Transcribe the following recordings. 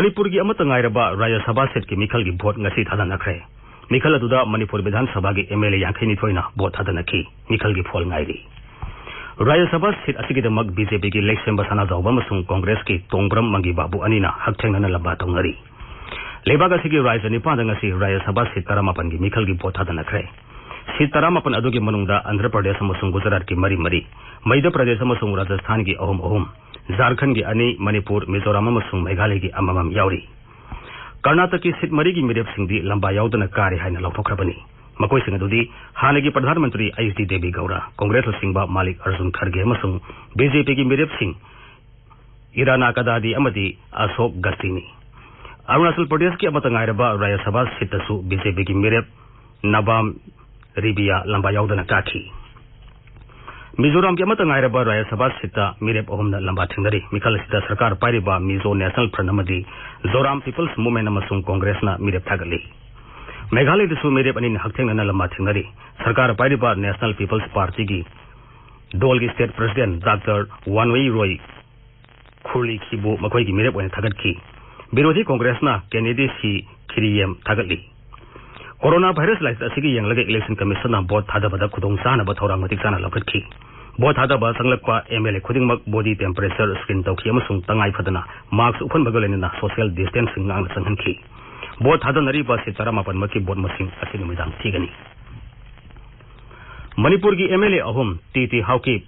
मणिपुर की राज्य सभा सीट की मिखल की भोट ngasi थादनखरे मिखल अदुदा मणिपुर विधान सभा की MLA यांखैनी थोइना भोट थादनखी मिखल की फोल ngairi राज्य सभा सीट असिगिदमक BJP की लेक्सेम्बा सना जाउबा मसुंग कांग्रेस की तोंग्रम मंगी बाबू अनिना हकथेंगना लंबा तोंगरी लेबाग असिगी राज्य निपाद ngasi राज्य सभा सीट 13 की मिखल की भोट थादनखरे सीट 13 अदुगी मनुंगदा आंध्र प्रदेश अमसुंग गुजरात की मरी मध्य प्रदेश अमसुंग राजस्थान की अहुम झारखंड की अनि मणिपुर मिजोरम अमसुंग मेघालय की अममम याउरी कर्नाटक की सीट मरी की मिरेप सिंगदी लंबा याउदना कार्य हाइना लौथोखरबनी मकोई सिंग अदुदी हानेगी प्रधानमंत्री HD देवी गौड़ा कांग्रेस सिंगबा मालिक अर्जुन खड़गे अमसुंग BJP की मिरेप सिंग इराना कदादी अमदी अशोक गस्तीनी अरुणाचल प्रदेश की अमतंगाइरबा राज्य सभा सीटसु BJP की मिरेप नबाम रिबिया लंबा याउदना काखी मिजोरम की अमतंगाइरबा राज्य सभा सीट मिरेप अहुमना लंबा थिंगरी मिखल सीता सरकार पारिबा मिजो नेशनल फ्रंट अमदी जोराम पीपल्स मूवमेंट अमसुंग कांग्रेसना मिरेप थागली मेघालय दसु मिरेप अनि हकथेंगना लंबा थिंगरी सरकार पारिबा नेशनल पीपल्स पार्टी की डोल की स्टेट प्रेसिडेंट डॉक्टर वानवेई रॉय खुरली खिबु मखोई की मिरेप ओइन थागतखी विरोधी कांग्रेसना केनेडी सी खिरियम थागली कोरोना वायरस लाइट असिगी यंगलगे इलेक्शन कमीशन ना बोर्ड थादबदा खुदोंग सानबा थौरांग मतिक साना लखतखी बोर्ड थादबा संगलकपा MLA खुदिंगमक बॉडी टेम्परेचर स्क्रीन तौखी अमसुंग तंगाई फदना मास्क उफनबगलेना सोशल डिस्टेंसिंग नांग संहनखी बोर्ड थादनरी बस 13 मकी बोर्ड मसिंग असि नुमिदांग थीगनी मणिपुर की MLA अहुम TT हाउकी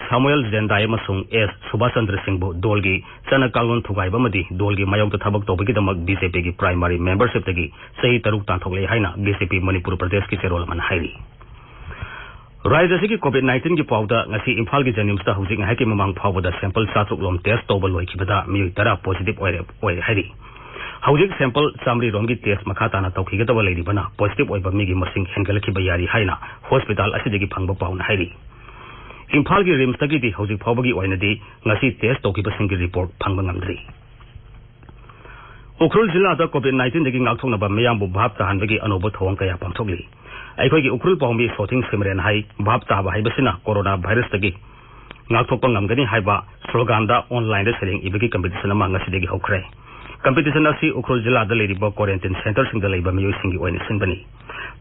Samuel जेंदाय अमसुंग S Subhash Chandra सिंहबु दोलगी चना कालोन थुगाइबमदी दोलगी मायोगत थबक तौबगिदमक BJP की प्राइमरी मेंबरशिप तगी सही तरुक तांथोगले हाइना BJP मणिपुर प्रदेश की चेरोल मन हाइरी राज्य की COVID-19 की पाउदा ngasi इम्फाल की जनिम्सता हुजिंग हाइकी ममांग फावदा सैंपल 7 लोम टेस्ट तौबल लोइखिबदा मियोय 10 पॉजिटिव ओइ हाइरी हौजिक सैंपल चामरी रोम की टेस्ट मखा ताना तौखिगदब लेरिबना पॉजिटिव ओइबा मिगी मसिंग हेनगलखिबा यारी हाइना हॉस्पिटल असिदगी फंगबा पाउन हाइरी इम्फाल की रिम्स तगी हौजिक फावबगी ओइनदी ngasi टेस्ट तौखिबसिंग की रिपोर्ट फंगबा ngamdri उखरुल जिला दा COVID-19 दगी ngakthongnaba miyambu bhab tahanbagi anoba thong kaya pangthokli अखोई उखरुल पाउमी सोथिंग सिमरेन हाई भाव ताब हाइबसिना कोरोना वायरस तगी ngakthokpa ngamgani haiba slogan da online selling ibagi competition ama ngasidegi hokre competition asi Ukhrul जिला दा लेरिबा क्वारंटाइन सेंटर सिंग दा लेबा मियोय सिंगी ओइन सिनबनी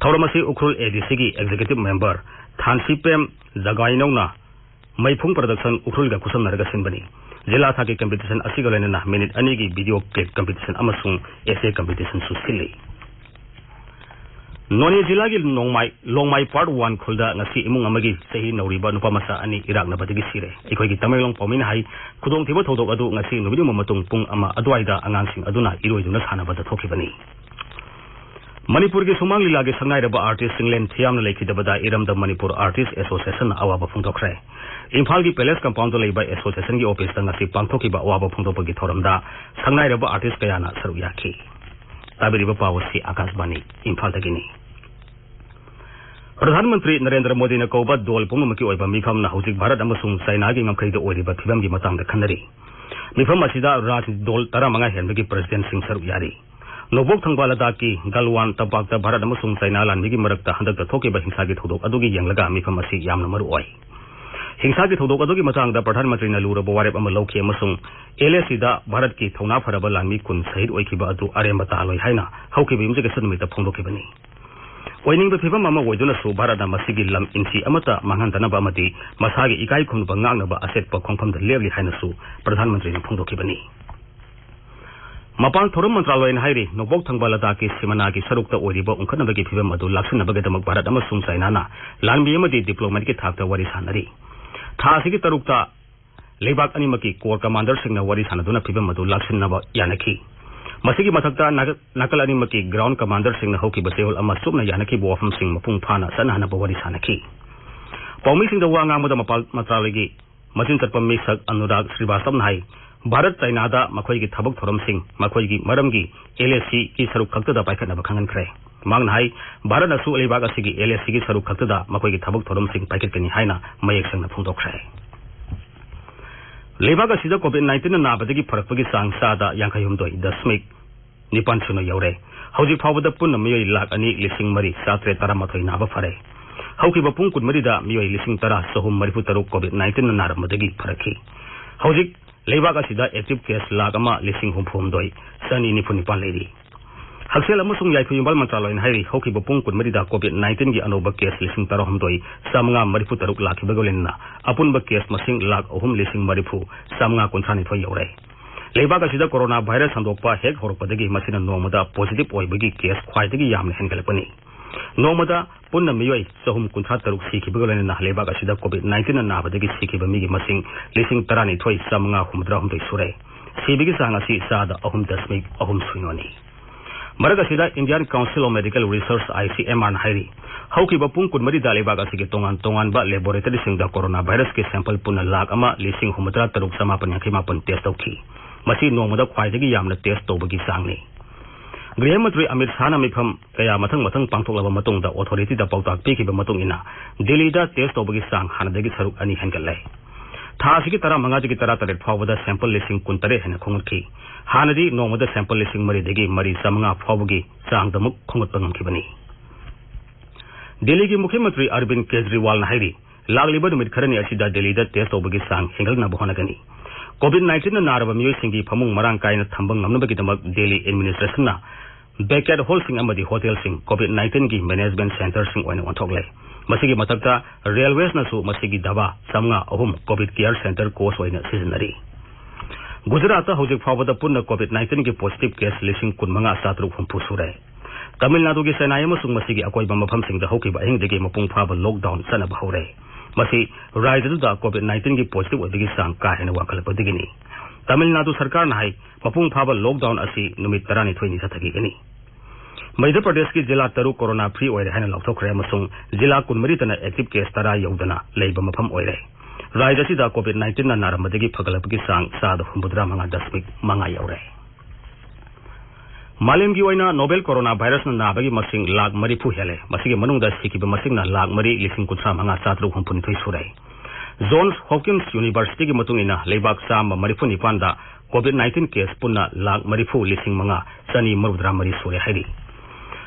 थौरमसी उखरुल ADC की एग्जीक्यूटिव मेंबर थानसीपेम जगाइनौना मैफुंग प्रोडक्शन उखरुल गा कुसम नरगा सिनबनी जिला था के competition asi गलेना मिनिट अनि की वीडियो क्लिप competition अमसुंग एसे competition सुसिली नोनी जिला की लोंगमाई पार्ट 1 खुलदा ngasi इमुंग अमगी सही नौरिबा नुपा मसा अनि इराकनबदगी सिरे इखोई की तमेलोंग पौमिन हाई खुदोंग थिबो थौदोक अदु ngasi नुबिदु ममतुंग पुंग अमा अदवाइदा अंगांसिंग अदुना इरोइदुना सानबदा थोखिबनी मणिपुर की सुमांग लीला के संगाइरबा आर्टिस्ट सिंगलेन थियामना लेखिदबदा इरमदा मणिपुर आर्टिस्ट एसोसिएशन अवाबा फुंदोखरे इम्फाल की पैलेस कंपाउंड लेबा एसोसिएशन की ऑफिस तंगसी पांथोखिबा अवाबा फुंदोपगी थोरमदा संगाइरबा आर्टिस्ट कयाना सरुक याखी ताबिरिबा पावसी आकाशवाणी इम्फाल तगिनी प्रधानमंत्री नरेंद्र मोदी ने कौबा दोल पुंगमकी ओइबा मिफमना हौजिक भारत अमसुंग चाइना की ngakhaida ओइरिबा फिबम की मतंग खनरी मिफम असिदा राज दोल 15 हेनबगी प्रेसिडेंट सिंह सरुक यारी नोबोक थंगबा लदाख की गलवान तपाकता भारत अमसुंग चाइना लानबगी मरकता हंदक थोकेबा हिंसा की थौदोक अदुगी यंगलगा मिफम असि यामना मरु ओइ हिंसा की थौदोक अदुगी मतंगदा प्रधानमंत्री न लुरबा वारेप अम लौखि अमसुंग LAC दा भारत की थौना फरबा लानमी कुन शहीद ओइखिबा अदु अरेमबा तालोइ हाइना हौखिबि इमजगे सदमिता फोंदोखिबनी ओइनिंग फिबम अमा ओइदुनसु भारत मसिगी लम इंची अमता मांगनतनबा अमदी मसागी इकाई खुनबा ngangnaba असेटपा खोंफमदा लेबली हाइनसु प्रधानमंत्री ने फोंदोखिबनी मपान थोरम मंत्रालय हाइरी नोबोक थंगबा लदाख की सीमाना की सरुकता ओइरिबा उंखनबगी फिबम अदु लाक्सनबगदमक भारत अमसुंग चाइनाना लानबी अमदी डिप्लोमेट की थाकता वरी सानरी थासिगी तरुकता लेबाक अनिमकी कोर कमांडर सिंगना वरी सानदुना फिबम अदु लाक्सनबा यानखी मसिगी मथक्ता नकल अनिमकी ग्राउंड कमांडर सिंगना हौकी बसेल अमा सुबना यानखी बोफम सिंग मपुंग फाना सनहना बवरी सानखी पौमी सिंग दवा ngamada मपाल मंत्रालयगी मचिन चटपम मिसक अनुराग श्रीवास्तव नाई भारत चाइना दा मखोई की थबक थोरम सिंग मखोई की मरमगी LAC की सरुक खक्तदा पाइखनबा खंगनखरे मांग नाई भारत असु लेबाक असिगी LAC की सरुक खक्तदा मखोई की थबक थोरम सिंग पाइखकनी हाइना मयेक संगना फोंदोखरे लेबाक असिदा COVID-19 नाबदगी फरकपगी सांगसादा 52.9 सुनो यौरे हौजिक फावबदा पुन्ना मियोय लाख अनि लिसिंग मरी 713 नाबा फरे हौकिबा पुंग कुनमरीदा मियोय लिसिंग 10 सहम मरिफु तरुक COVID-19 नारमदगी फरकी हौजिक लेबाक असिदा एक्टिव केस लाख अमा लिसिंग 32 sani ni phuni pan lady Haksel amasung yaifu yumbal mantraloin hairi hoki bopung kun marida COVID-19 gi anoba case lising tarahum doi samnga marifu taruk lakhi bagolenna apun ba case masing lak ohum lising marifu samnga kunthani thoi yore leiba ga sida corona virus handokpa hek horpadagi masina nomada positive oibagi case khwaidagi yamna hengalapani nomada punna miyoi sohum kuntha taruk sikhi bagolenna leiba ga sida COVID-19 na nabadagi sikhi ba migi masing lising tarani thoi samnga humdra hum doi sure sibigi sanga si sada ahum dasmik ahum suinoni Maraga sida Indian Council of Medical Research ICMR hairi hauki bapung kun mari dale baga sige tongan ba laboratory sing da coronavirus ke sample puna lak ama lising humatra taruk sama panyakima pun test tauki masi nomada khwaidagi yamna test tobagi sangni Grihamatri Amir Sana mipham kaya mathang pangthoklaba matung da authority da pautak peki ba matung ina Delhi da test tobagi sang hanadagi saruk ani hankalai Thasiki tara mangajigi tara taret phawada sample lising kun tare hena khongutki Hanadi nomada sample lising mari degi mari samanga phawagi sangdamuk khongut pangamkibani Delhi gi Mukhyamantri Arvind Kejriwal na hairi lagliba numit kharani asida Delhi da test obagi sang hingal na bohanagani COVID-19 na naraba miyoi singi phamung marang kaina thambang ngamnabagi damak Delhi administration na backyard hall sing amadi hotel sing COVID-19 gi management center sing oina onthoklai masigi matakta railways na su masigi daba samnga ahum COVID care center course oina seasonary Gujarat hojik phawada punna COVID-19 gi positive case lising kunmanga satruk humpu surai Tamil Nadu gi senai amasung masigi akoi ba mapham sing da hoki ba hing dege mapung phaba lockdown sana ba hore masi raidu da COVID-19 gi positive odigi sang ka hena wakal padigini Tamil Nadu sarkar na hai mapung phaba lockdown asi numit tarani thoini sathagi gani Madhya Pradesh ki jila taru corona free oire hena lokthokre amasung jila kunmari tana active case tara yaudana leiba mafam oire Rajasi da COVID-19 na naramadagi phagalapagi sang sada humbudra manga dasmik manga yaure Malim gi oina Nobel coronavirus na nabagi masing lag mari phu hele masigi manungda sikiba masing na lag mari lising kutra manga satru humpun thoi surai Johns Hopkins University gi matungina leibak sam mari phu nipanda COVID-19 case punna lag mari phu lising manga sani marudra mari sure hairi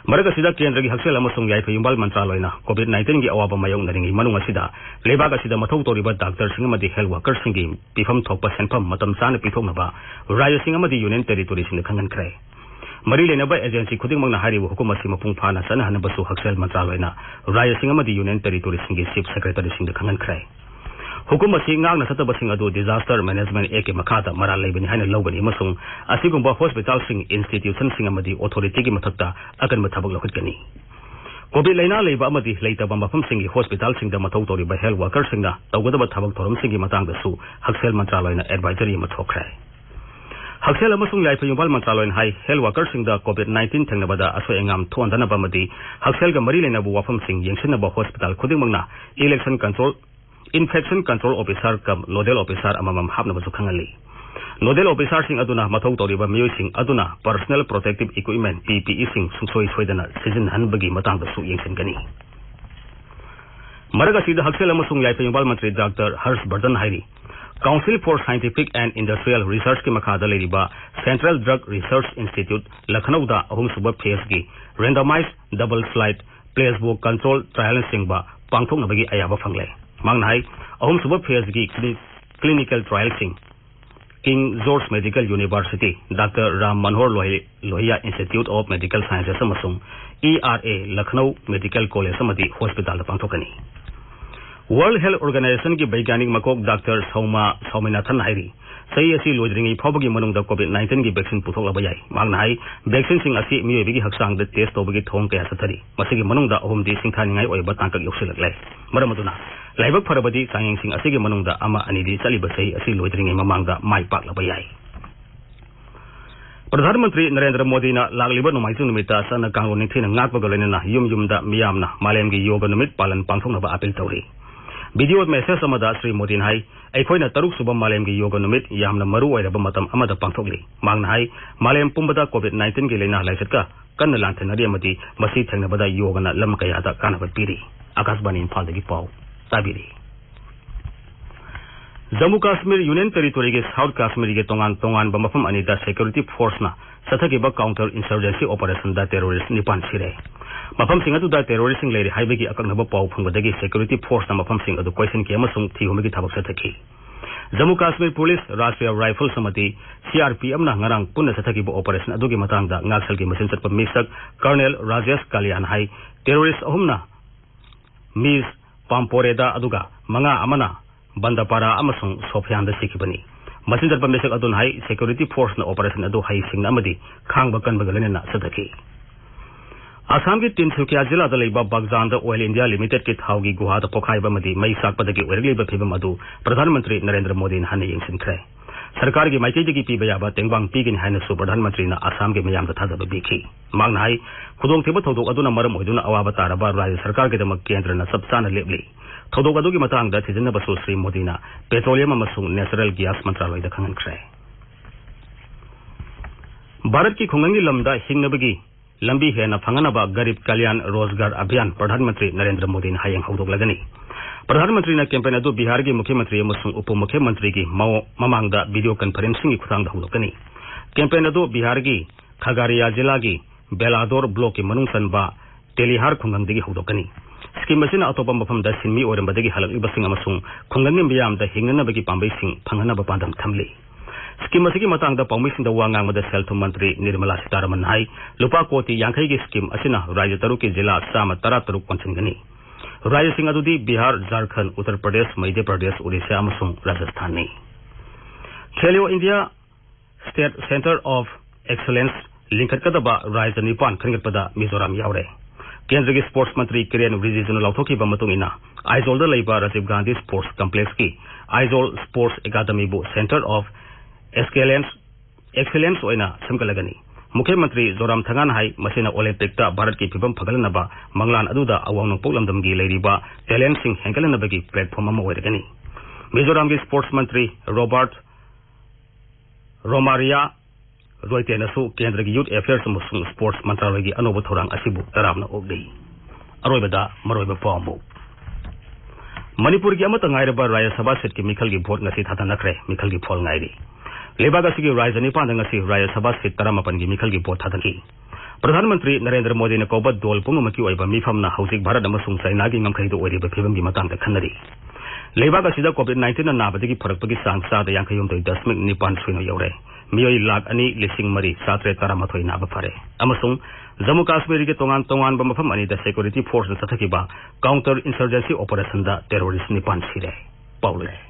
Maraga sida kendra gi haksel amasung yaifa yumbal mantraloina COVID-19 gi awaba mayong naringi manung asida lebaga sida mathau toriba doctor sing amadi health workers sing gi pifam thokpa senpham matam sana pithoknaba raya sing amadi union territory sing khangan krai mari lenaba agency khuding mangna hari hukuma si mapung phana sana hanabasu haksel mantraloina raya sing amadi union territory sing gi chief secretary sing khangan krai Hukuma si ngang na sataba sing adu disaster management eke makhata maral leibani haina logani masung asigumba hospital sing institution sing amadi authority gi mathakta akan mathabak lokhitgani COVID laina leiba amadi leitaba mafam sing gi hospital sing da mathau tori ba health workers sing da tawgadaba thabak thoram sing gi matang da su haksel mantraloina advisory mathokrai Haksel amasung yaifa yumbal mantraloin hai health workers sing da COVID-19 thangnabada aso engam thondana bamadi haksel ga mari leina bu wafam sing yengsin ba hospital khuding mangna Infection Control Officer kam Nodal Officer amamam hapna basu khangali Nodal Officer sing aduna mathau toriba miyoi sing aduna personal protective equipment PPE sing sungsoi soidana season hanbagi matang basu yengsin gani Maraga sida haksel amasung yaifa yumbal mantri Dr. Harshvardhan hairi Council for Scientific and Industrial Research ki makhada leriba Central Drug Research Institute Lucknow da ahum suba phase gi randomized double slice placebo control trial sing ba pangthok nabagi ayaba phangle Mangnai, ahum suba phase gi clinical trial sing King George Medical University, Dr. Ram Manohar Lohia Institute of Medical Sciences amasung ERA Lucknow Medical College amadi hospital pangthokani. World Health Organization ki Baigyanik makok Dr. Sauminathan hairi sai asi loidringi phobagi manungda COVID-19 gi vaccine puthokla yai mangnai vaccine sing asi miyobigi haksang da test tobagi thong kaya sathari masigi manungda ahumdi singthaningai oiba tangkak yoksilaklai maramaduna laibak pharabadi sangeng sing asigi manungda ama anidi chaliba sai asi loidringi mamangda mai paklaba yai Pradhan Mantri Narendra Modi na lagliba numaitu numita sana kangro ningthina ngakbaga lenana yumda miyamna malemgi yoga numit palan pangthokna ba appeal tawri Video message amada Sri Modi hai aikoina taruk subam malemgi yoga numit yamna maru oiraba matam amada pangthokli mangna hai malem pumbada COVID-19 gi leina laisatka kanna lanthenari amadi masi thengnabada yoga na lam kayada kanabat piri Akashbani Imphal dagi pau tabiri Jammu Kashmir Union Territory ge South Kashmir ge tongan ba mafam anida security force na sathagi ba counter insurgency operation da terrorist nipan sire mafam sing adu da terrorist sing leiri haibegi akaknaba pau phungbadagi security force na mafam sing adu question ke amasung thi humigi thabak sathaki Jammu Kashmir Police Rashtriya Rifle Samati CRPM na ngarang punna sathaki bo operation adugi matangda ngaksal gi masin chatpa misak Colonel Rajesh Kalyan hai terrorist ahumna Miss Pamporeda aduga manga amana Bandapara amasung Sophian da sikibani masin chatpa misak adun hai security force na operation adu hai singna amadi khangba kanba galena sathaki Assam की तिनसुकिया जिला Baghjan oil India limited की थाउगी गुहा पोखाई मई साकपदगी ओरगलीब फिवम अदु प्रधानमंत्री नरेंद्र मोदी हन यंसिनख्रे सरकार की माइकई पीब याब तेंबांग पीगनी हाइनसु प्रधानमंत्री असम की मयाम थाजब पीखी मांगना हाई खुदोंथेब थौदोक अदुना मरम ओइदुना अवाब तारब राज्य सरकार की केंद्र सब चाना लेपली थौदोक अदुगी मतंगदा थिजनबसु श्री मोदी पेट्रोलियम अमसुंग नेचुरल गैस मंत्रालय खंगनख्रे भारत की खुंगंगी लमदा हिंगनबगी लंबी हेना फंगनबा गरीब कल्याण रोजगार अभियान प्रधानमंत्री नरेंद्र मोदी ने हयंग हौदोगलगनी प्रधानमंत्री ने कैंपेन अदु बिहार के मुख्यमंत्री अमसुंग उप मुख्यमंत्री की ममांगदा वीडियो कॉन्फ्रेंसिंग की खुदांग हौदोगनी कैंपेन अदु बिहार की खगड़िया जिला की बेलादोर ब्लॉक की मनुंग सनबा टेलीहार खुंगंगदगी हौदोगनी स्कीम मसिना अतोपा मफमदा सिनमी ओरमबदगी हलकलिबसिंग अमसुंग खुंगंगनि मियामदा हिंगनबगी पांबैसिंग फंगनबा पांदम थमली स्कीम की मतंग पौमीसिंग वांगांगद सेल्थुम मंत्री निर्मला सीतारमन हाई लुपा कोटी यांखई की स्कीम असिना राज्य तरुक की जिला चाम 13 कोंचनगनी राज्य सिंह अदुदी बिहार झारखंड उत्तर प्रदेश मध्य प्रदेश उड़ीसा अमसुंग राजस्थान ने Khelo India state centre of excellence लिंखटकदबा राज्य निपान खंगटपदा मिजोराम यावरे केंद्र की स्पोर्ट्स मंत्री किरेन रिजिजू लौथोखिबा मतुंगिना आइजोल लैबा राजीव गांधी स्पोर्ट्स कॉम्प्लेक्स की आइजोल स्पोर्ट्स एकेडमी बु सेंटर ऑफ एक्सेलेंस ओइना समकलगनी मुख्यमंत्री जोराम थंगान हाई मसेना ओलंपिक भारत की फिबम फगलनबा मंगलान अदुदा अवांग पोलमदमगी लेरिबा टैलेंट सिंह हेंकलनबगी प्लेटफॉर्म अमा ओइरगनी मिजोराम की स्पोर्ट्स मंत्री रॉबर्ट रोमारिया रोइतेनसु केंद्र की यूथ अफेयर्स अमसुंग स्पोर्ट्स मंत्रालय की अनोब थौरांग असिबु तरामना ओगदई अरोइबदा मरोइबा पामु मणिपुर की अमत गायरबा राज्य सभा सीट की मिखल की भोट ngasi थादनखरे मिखल की फोल गायरी लेबाग की राज्य निपान राज्य सभा सीट 15 की मिखल की भोट थादनकी प्रधानमंत्री नरेंद्र मोदी ने कौब दोल पुंगम की ओइबा मिफमना हौजिक भारत अमसुंग चाइना की ngमखैदो ओइरिबा फिबम की मतंग खन्नरी लेबाग कोविड-19 नाबदगी फरकपगी सांग साद 59.9 सुइनो यौरे मियोई लाख 2,413 नाब फरे अमसुंग जम्मू काश्मीर के तोंगान मफम अनिदा सिक्योरिटी फोर्स सथकिबा काउंटर इंसर्जेंसी ऑपरेशन दा टेररिस्ट निपान सिरे पाउले